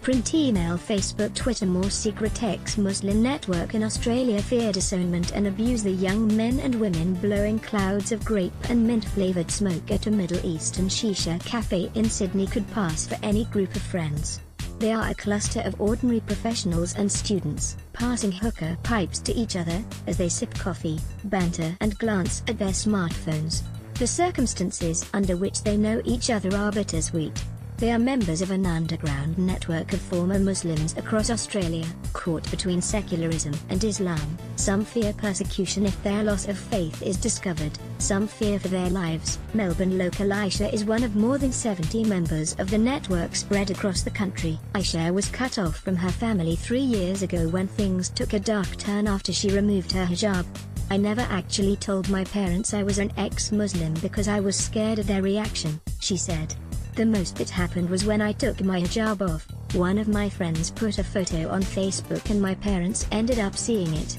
print, email, Facebook, Twitter. More secret ex-Muslim network in Australia fear disownment and abuse the young men and women blowing clouds of grape and mint-flavoured smoke at a Middle Eastern shisha cafe in Sydney could pass for any group of friends. They are a cluster of ordinary professionals and students, passing hookah pipes to each other, as they sip coffee, banter and glance at their smartphones. The circumstances under which they know each other are bittersweet. They are members of an underground network of former Muslims across Australia, caught between secularism and Islam. Some fear persecution if their loss of faith is discovered, some fear for their lives. Melbourne local Aisha is one of more than 70 members of the network spread across the country. Aisha was cut off from her family 3 years ago when things took a dark turn after she removed her hijab. "I never actually told my parents I was an ex-Muslim because I was scared of their reaction," she said. "The most that happened was when I took my hijab off. One of my friends put a photo on Facebook and my parents ended up seeing it.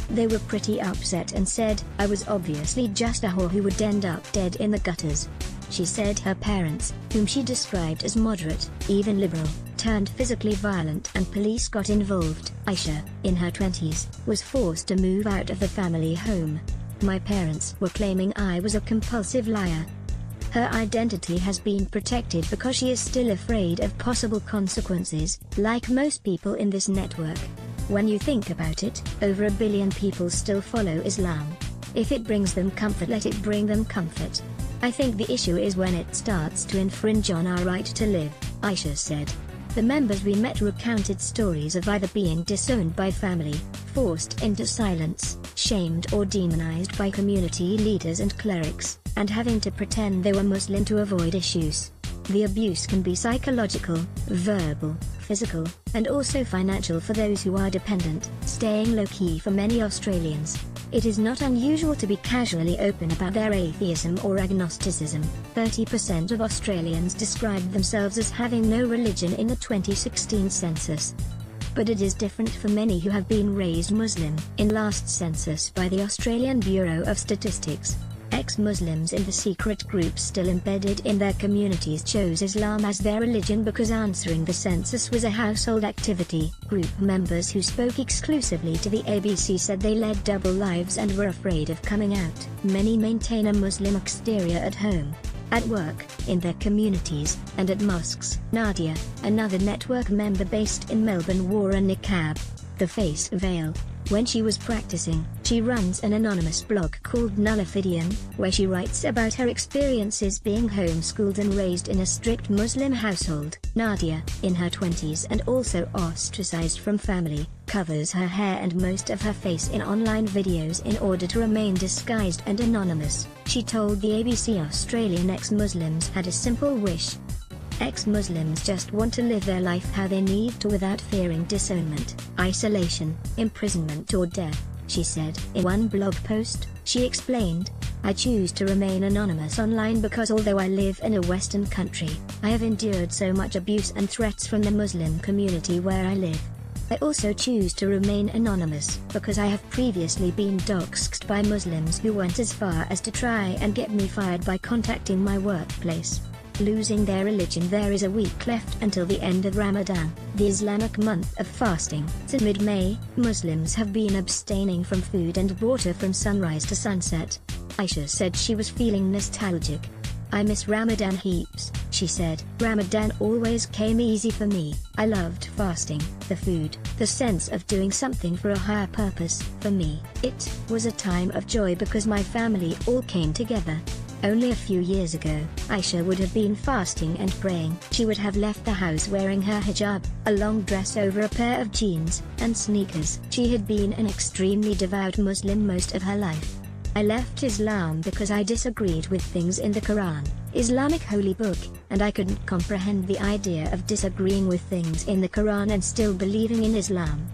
They were pretty upset and said I was obviously just a whore who would end up dead in the gutters." She said her parents, whom she described as moderate, even liberal, turned physically violent and police got involved. Aisha, in her 20s, was forced to move out of the family home. "My parents were claiming I was a compulsive liar." Her identity has been protected because she is still afraid of possible consequences, like most people in this network. When you think about it, over 1 billion people still follow Islam. If it brings them comfort, let it bring them comfort. "I think the issue is when it starts to infringe on our right to live," Aisha said. The members we met recounted stories of either being disowned by family, forced into silence, shamed or demonized by community leaders and clerics, and having to pretend they were Muslim to avoid issues. The abuse can be psychological, verbal, physical, and also financial for those who are dependent, staying low-key for many Australians. It is not unusual to be casually open about their atheism or agnosticism. 30% of Australians described themselves as having no religion in the 2016 census. But it is different for many who have been raised Muslim. In last census by the Australian Bureau of Statistics, ex-Muslims in the secret groups still embedded in their communities chose Islam as their religion because answering the census was a household activity. Group members who spoke exclusively to the ABC said they led double lives and were afraid of coming out. Many maintain a Muslim exterior at home, at work, in their communities, and at mosques. Nadia, another network member based in Melbourne, wore a niqab, the face veil, when she was practicing. She runs an anonymous blog called Nullifidian, where she writes about her experiences being homeschooled and raised in a strict Muslim household. Nadia, in her 20s and also ostracized from family, covers her hair and most of her face in online videos in order to remain disguised and anonymous. She told the ABC Australian ex-Muslims had a simple wish. Ex-Muslims just want to live their life how they need to without fearing disownment, isolation, imprisonment or death, she said. In one blog post, she explained, "I choose to remain anonymous online because although I live in a Western country, I have endured so much abuse and threats from the Muslim community where I live. I also choose to remain anonymous because I have previously been doxxed by Muslims who went as far as to try and get me fired by contacting my workplace." Losing their religion. There is a week left until the end of Ramadan, the Islamic month of fasting. Since mid-May, Muslims have been abstaining from food and water from sunrise to sunset. Aisha said she was feeling nostalgic. "I miss Ramadan heaps," she said. "Ramadan always came easy for me. I loved fasting, the food, the sense of doing something for a higher purpose. For me, it was a time of joy because my family all came together." Only a few years ago, Aisha would have been fasting and praying. She would have left the house wearing her hijab, a long dress over a pair of jeans, and sneakers. She had been an extremely devout Muslim most of her life. "I left Islam because I disagreed with things in the Quran, Islamic holy book, and I couldn't comprehend the idea of disagreeing with things in the Quran and still believing in Islam.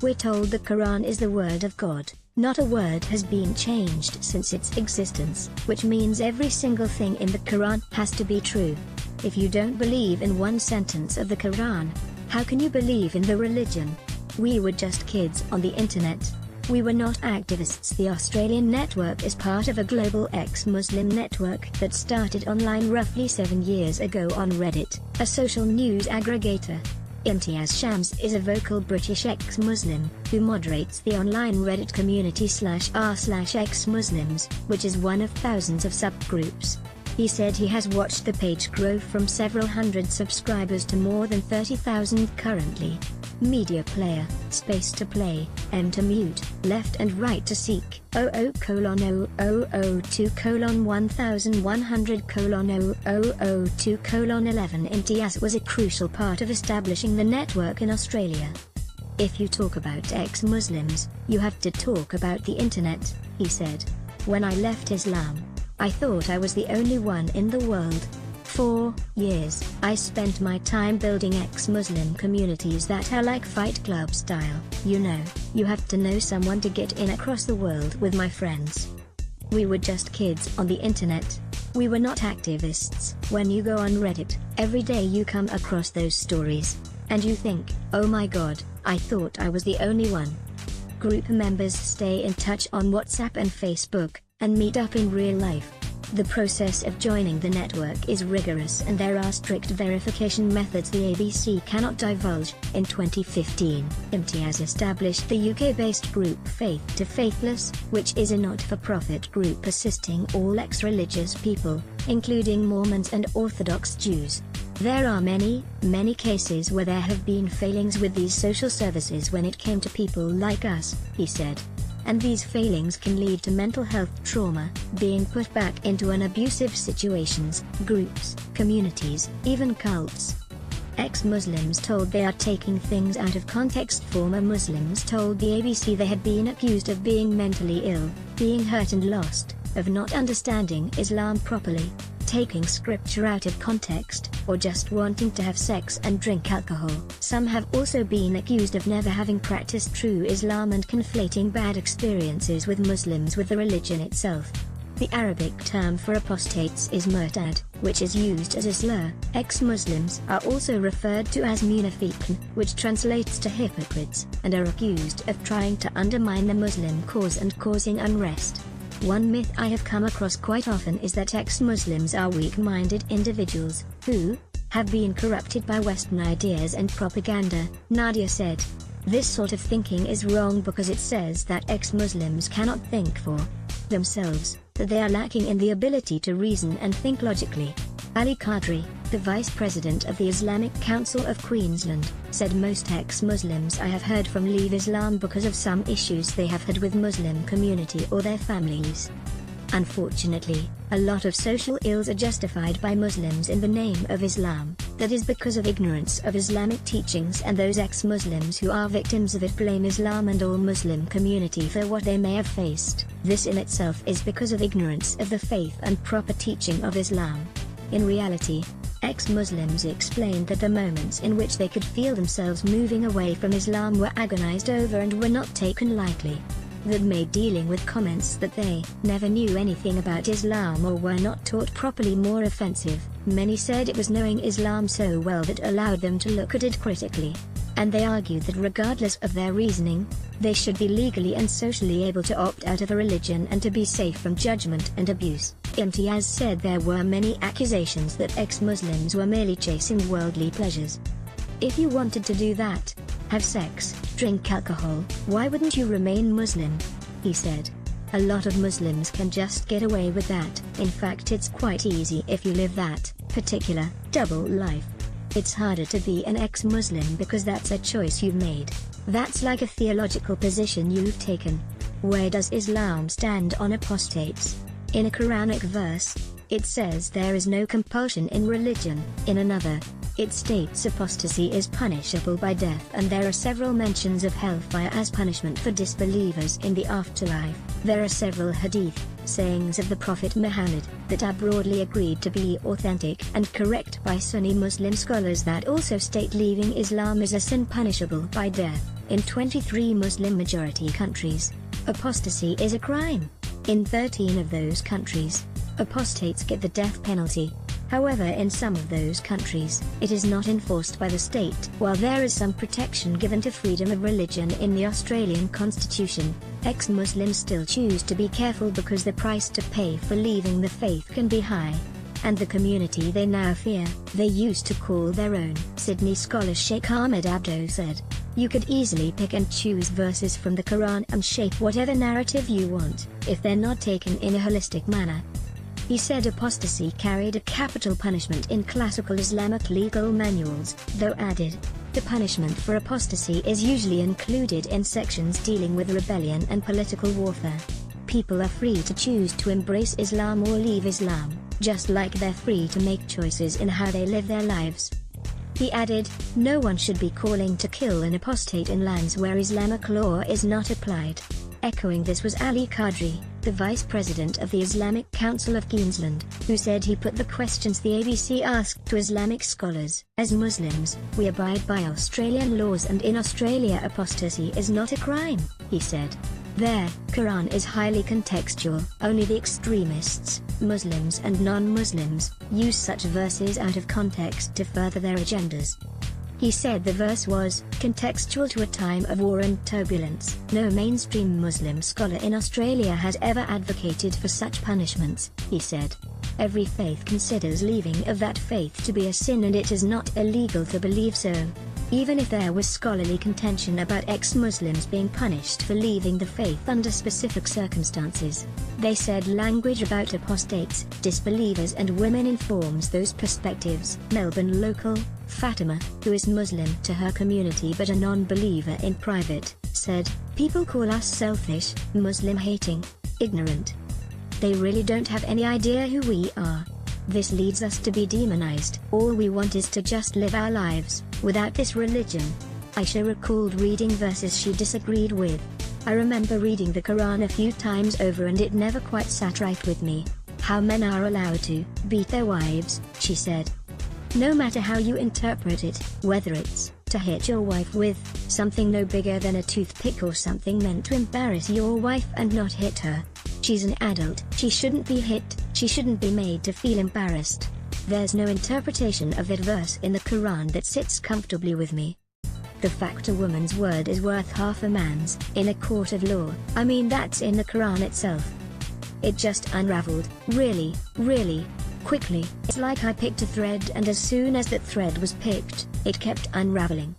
We're told the Quran is the word of God. Not a word has been changed since its existence, which means every single thing in the Quran has to be true. If you don't believe in one sentence of the Quran, how can you believe in the religion? We were just kids on the internet. We were not activists." The Australian network is part of a global ex-Muslim network that started online roughly 7 years ago on Reddit, a social news aggregator. Imtiaz Shams is a vocal British ex-Muslim, who moderates the online Reddit community /r/ex-Muslims, which is one of thousands of subgroups. He said he has watched the page grow from several hundred subscribers to more than 30,000 currently. Media player, space to play, M to mute, left and right to seek, 00:002:1100:0002:11. Imtiaz was a crucial part of establishing the network in Australia. If you talk about ex-Muslims, you have to talk about the internet, he said. When I left Islam, I thought I was the only one in the world. 4 years, I spent my time building ex-Muslim communities that are like Fight Club style. You have to know someone to get in across the world with my friends. We were just kids on the internet. We were not activists. When you go on Reddit, every day you come across those stories. And you think, oh my god, I thought I was the only one. Group members stay in touch on WhatsApp and Facebook, and meet up in real life. The process of joining the network is rigorous and there are strict verification methods the ABC cannot divulge. In 2015, Imtiaz established the UK-based group Faith to Faithless, which is a not-for-profit group assisting all ex-religious people, including Mormons and Orthodox Jews. There are many cases where there have been failings with these social services when it came to people like us, he said. And these failings can lead to mental health trauma, being put back into an abusive situations, groups, communities, even cults. Ex-Muslims told they are taking things out of context. Former Muslims told the ABC they had been accused of being mentally ill, being hurt and lost, of not understanding Islam properly, taking scripture out of context, or just wanting to have sex and drink alcohol. Some have also been accused of never having practiced true Islam and conflating bad experiences with Muslims with the religion itself. The Arabic term for apostates is murtad, which is used as a slur. Ex-Muslims are also referred to as munafiqun, which translates to hypocrites, and are accused of trying to undermine the Muslim cause and causing unrest. One myth I have come across quite often is that ex-Muslims are weak-minded individuals, who have been corrupted by Western ideas and propaganda, Nadia said. This sort of thinking is wrong because it says that ex-Muslims cannot think for themselves, that they are lacking in the ability to reason and think logically. Ali Qadri, the Vice President of the Islamic Council of Queensland, said most ex-Muslims I have heard from leave Islam because of some issues they have had with Muslim community or their families. Unfortunately, a lot of social ills are justified by Muslims in the name of Islam. That is because of ignorance of Islamic teachings, and those ex-Muslims who are victims of it blame Islam and all Muslim community for what they may have faced. This in itself is because of ignorance of the faith and proper teaching of Islam. In reality, ex-Muslims explained that the moments in which they could feel themselves moving away from Islam were agonized over and were not taken lightly. That made dealing with comments that they never knew anything about Islam or were not taught properly more offensive. Many said it was knowing Islam so well that allowed them to look at it critically. And they argued that regardless of their reasoning, they should be legally and socially able to opt out of a religion and to be safe from judgment and abuse. Imtiaz said there were many accusations that ex-Muslims were merely chasing worldly pleasures. If you wanted to do that, have sex, drink alcohol, why wouldn't you remain Muslim? He said. A lot of Muslims can just get away with that. In fact, it's quite easy if you live that particular double life. It's harder to be an ex-Muslim because that's a choice you've made. That's like a theological position you've taken. Where does Islam stand on apostates? In a Quranic verse, it says there is no compulsion in religion. In another, it states apostasy is punishable by death, and there are several mentions of hellfire as punishment for disbelievers in the afterlife. There are several hadith, sayings of the Prophet Muhammad, that are broadly agreed to be authentic and correct by Sunni Muslim scholars that also state leaving Islam is a sin punishable by death. In 23 Muslim-majority countries, apostasy is a crime. In 13 of those countries, apostates get the death penalty. However, in some of those countries, it is not enforced by the state. While there is some protection given to freedom of religion in the Australian Constitution, ex-Muslims still choose to be careful because the price to pay for leaving the faith can be high. and the community they now fear, they used to call their own. Sydney scholar Sheikh Ahmed Abdo said, "You could easily pick and choose verses from the Quran and shape whatever narrative you want, if they're not taken in a holistic manner." He said apostasy carried a capital punishment in classical Islamic legal manuals, though added, "The punishment for apostasy is usually included in sections dealing with rebellion and political warfare. People are free to choose to embrace Islam or leave Islam, just like they're free to make choices in how they live their lives." He added, "No one should be calling to kill an apostate in lands where Islamic law is not applied." Echoing this was Ali Qadri, the vice president of the Islamic Council of Queensland, who said he put the questions the ABC asked to Islamic scholars. "As Muslims, we abide by Australian laws, and in Australia apostasy is not a crime," he said. "Their Quran is highly contextual. Only the extremists, Muslims and non-Muslims, use such verses out of context to further their agendas." He said the verse was contextual to a time of war and turbulence. "No mainstream Muslim scholar in Australia has ever advocated for such punishments," he said. "Every faith considers leaving of that faith to be a sin, and it is not illegal to believe so. Even if there was scholarly contention about ex-Muslims being punished for leaving the faith under specific circumstances, they said language about apostates, disbelievers and women informs those perspectives." Melbourne local, Fatima, who is Muslim to her community but a non-believer in private, said, "People call us selfish, Muslim-hating, ignorant. They really don't have any idea who we are. This leads us to be demonized. All we want is to just live our lives, without this religion." Aisha recalled reading verses she disagreed with. "I remember reading the Quran a few times over and it never quite sat right with me. How men are allowed to beat their wives," she said. "No matter how you interpret it, whether it's to hit your wife with something no bigger than a toothpick or something meant to embarrass your wife and not hit her. She's an adult, she shouldn't be hit, she shouldn't be made to feel embarrassed. There's no interpretation of that verse in the Quran that sits comfortably with me. The fact a woman's word is worth half a man's, in a court of law, I mean that's in the Quran itself. It just unraveled, really, quickly. It's like I picked a thread and as soon as that thread was picked, it kept unraveling."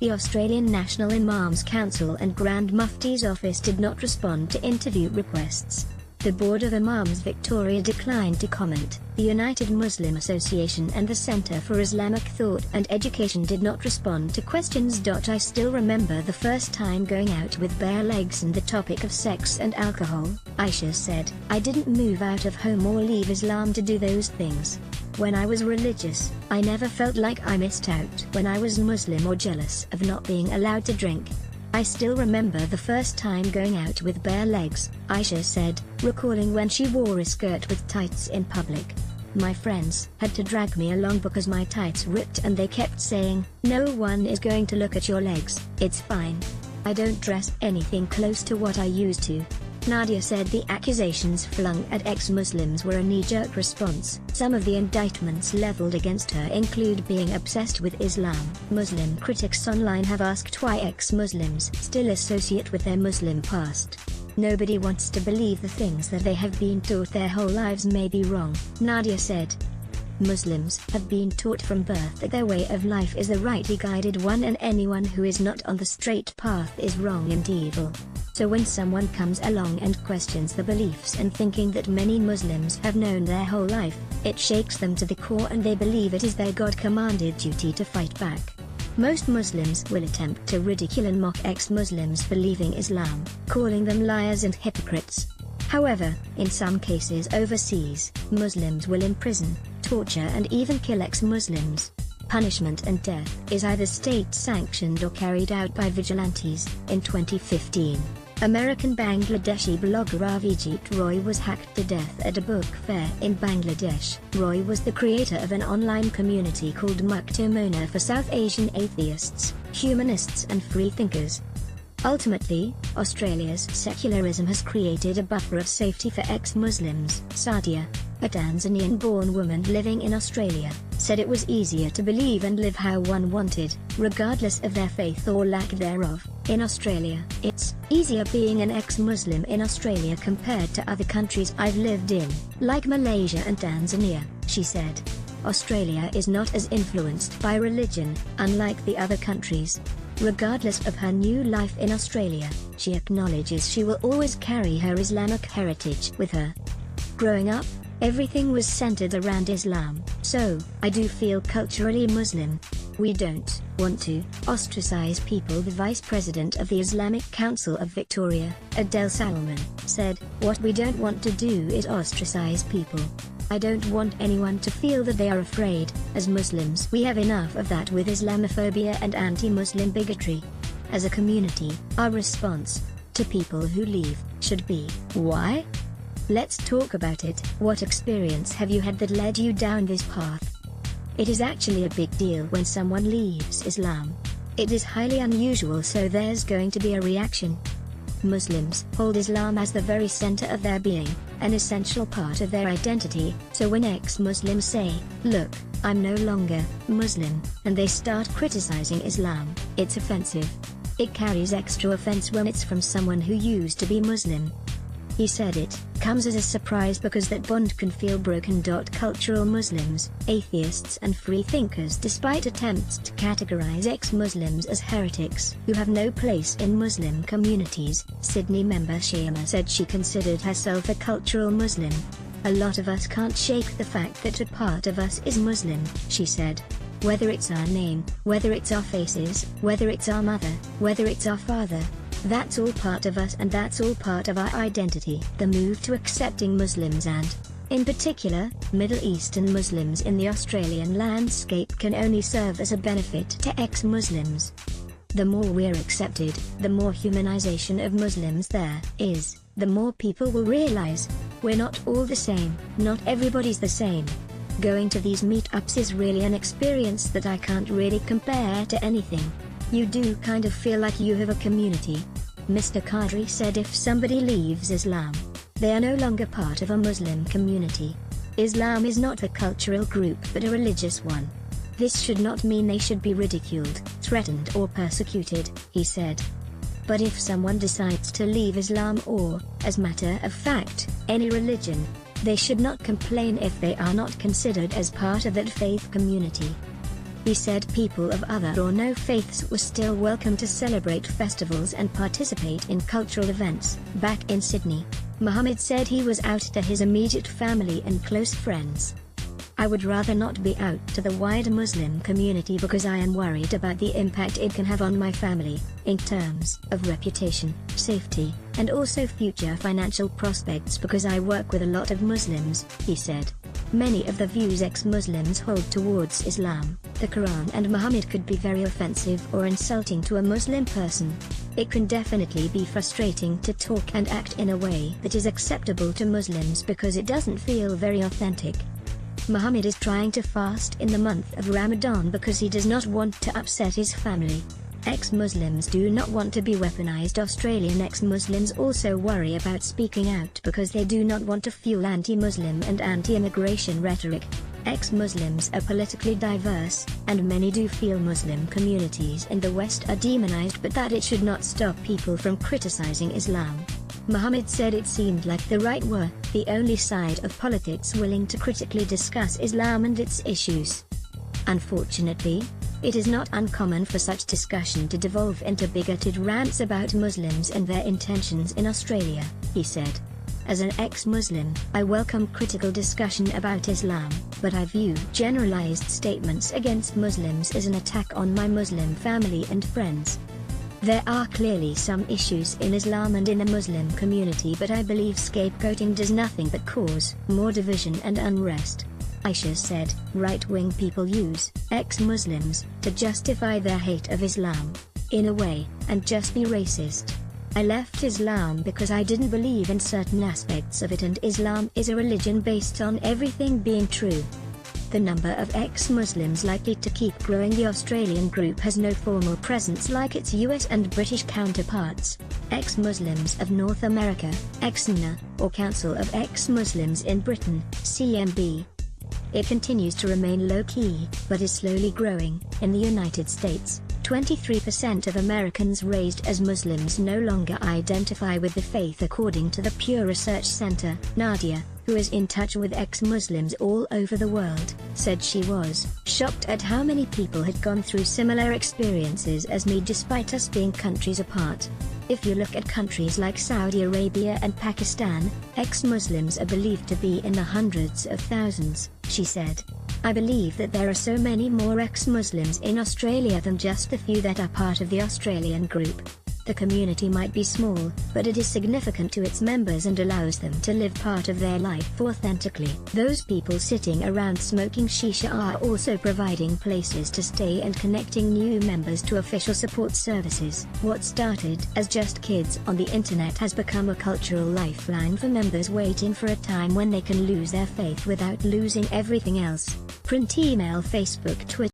The Australian National Imams Council and Grand Mufti's office did not respond to interview requests. The Board of Imams Victoria declined to comment. The United Muslim Association and the Centre for Islamic Thought and Education did not respond to questions. "I still remember the first time going out with bare legs and the topic of sex and alcohol," Aisha said. "I didn't move out of home or leave Islam to do those things. When I was religious, I never felt like I missed out when I was Muslim or jealous of not being allowed to drink. I still remember the first time going out with bare legs," Aisha said, recalling when she wore a skirt with tights in public. "My friends had to drag me along because my tights ripped and they kept saying, 'No one is going to look at your legs, it's fine. I don't dress anything close to what I used to.'" Nadia said the accusations flung at ex-Muslims were a knee-jerk response. Some of the indictments leveled against her include being obsessed with Islam. Muslim critics online have asked why ex-Muslims still associate with their Muslim past. "Nobody wants to believe the things that they have been taught their whole lives may be wrong," Nadia said. "Muslims have been taught from birth that their way of life is the rightly guided one and anyone who is not on the straight path is wrong and evil. So when someone comes along and questions the beliefs and thinking that many Muslims have known their whole life, it shakes them to the core and they believe it is their God-commanded duty to fight back." Most Muslims will attempt to ridicule and mock ex-Muslims for leaving Islam, calling them liars and hypocrites. However, in some cases overseas, Muslims will imprison, torture and even kill ex-Muslims. Punishment and death is either state-sanctioned or carried out by vigilantes. In 2015, American Bangladeshi blogger Avijit Roy was hacked to death at a book fair in Bangladesh. Roy was the creator of an online community called Muktamona for South Asian atheists, humanists and freethinkers. Ultimately, Australia's secularism has created a buffer of safety for ex-Muslims. Sadia, a Tanzanian-born woman living in Australia, said it was easier to believe and live how one wanted, regardless of their faith or lack thereof. In Australia, it's easier being an ex-Muslim in Australia compared to other countries I've lived in, like Malaysia and Tanzania, she said. Australia is not as influenced by religion, unlike the other countries. Regardless of her new life in Australia, she acknowledges she will always carry her Islamic heritage with her. Growing up, everything was centered around Islam, so I do feel culturally Muslim. We don't want to ostracize people. The Vice President of the Islamic Council of Victoria, Adel Salman, said, "What we don't want to do is ostracize people. I don't want anyone to feel that they are afraid. As Muslims, we have enough of that with Islamophobia and anti-Muslim bigotry. As a community, our response to people who leave should be, why? Let's talk about it. What experience have you had that led you down this path? It is actually a big deal when someone leaves Islam. It is highly unusual, so there's going to be a reaction. Muslims hold Islam as the very center of their being, an essential part of their identity, so when ex-Muslims say, 'Look, I'm no longer Muslim,' and they start criticizing Islam, it's offensive. It carries extra offense when it's from someone who used to be Muslim." He said it comes as a surprise because that bond can feel broken. Cultural Muslims, atheists and free thinkers, despite attempts to categorize ex-Muslims as heretics who have no place in Muslim communities, Sydney member Shayma said she considered herself a cultural Muslim. "A lot of us can't shake the fact that a part of us is Muslim," she said. "Whether it's our name, whether it's our faces, whether it's our mother, whether it's our father, that's all part of us and that's all part of our identity." The move to accepting Muslims and, in particular, Middle Eastern Muslims in the Australian landscape can only serve as a benefit to ex-Muslims. The more we're accepted, the more humanization of Muslims there is, the more people will realize we're not all the same, not everybody's the same. Going to these meetups is really an experience that I can't really compare to anything. You do kind of feel like you have a community. Mr. Qadri said if somebody leaves Islam, they are no longer part of a Muslim community. Islam is not a cultural group but a religious one. This should not mean they should be ridiculed, threatened or persecuted, he said. But if someone decides to leave Islam or, as matter of fact, any religion, they should not complain if they are not considered as part of that faith community. He said people of other or no faiths were still welcome to celebrate festivals and participate in cultural events. Back in Sydney, Muhammad said he was out to his immediate family and close friends. "I would rather not be out to the wider Muslim community because I am worried about the impact it can have on my family, in terms of reputation, safety, and also future financial prospects because I work with a lot of Muslims," he said. Many of the views ex-Muslims hold towards Islam, the Quran and Muhammad could be very offensive or insulting to a Muslim person. It can definitely be frustrating to talk and act in a way that is acceptable to Muslims because it doesn't feel very authentic. Muhammad is trying to fast in the month of Ramadan because he does not want to upset his family. Ex-Muslims do not want to be weaponized. Australian ex-Muslims also worry about speaking out because they do not want to fuel anti-Muslim and anti-immigration rhetoric. Ex-Muslims are politically diverse, and many do feel Muslim communities in the West are demonized, but that it should not stop people from criticizing Islam. Muhammad said it seemed like the right were the only side of politics willing to critically discuss Islam and its issues. Unfortunately, it is not uncommon for such discussion to devolve into bigoted rants about Muslims and their intentions in Australia, he said. As an ex-Muslim, I welcome critical discussion about Islam, but I view generalized statements against Muslims as an attack on my Muslim family and friends. There are clearly some issues in Islam and in the Muslim community, but I believe scapegoating does nothing but cause more division and unrest. Aisha said, right-wing people use ex-Muslims to justify their hate of Islam, in a way, and just be racist. I left Islam because I didn't believe in certain aspects of it, and Islam is a religion based on everything being true. The number of ex-Muslims likely to keep growing. The Australian group has no formal presence like its US and British counterparts. Ex-Muslims of North America, EXNA, or Council of Ex-Muslims in Britain, CMB. It continues to remain low-key, but is slowly growing. In the United States, 23% of Americans raised as Muslims no longer identify with the faith, according to the Pew Research Center. Nadia, who is in touch with ex-Muslims all over the world, said she was shocked at how many people had gone through similar experiences as me despite us being countries apart. If you look at countries like Saudi Arabia and Pakistan, ex-Muslims are believed to be in the hundreds of thousands, she said. I believe that there are so many more ex-Muslims in Australia than just the few that are part of the Australian group. The community might be small, but it is significant to its members and allows them to live part of their life authentically. Those people sitting around smoking shisha are also providing places to stay and connecting new members to official support services. What started as just kids on the internet has become a cultural lifeline for members waiting for a time when they can lose their faith without losing everything else. Print, email, Facebook, Twitter.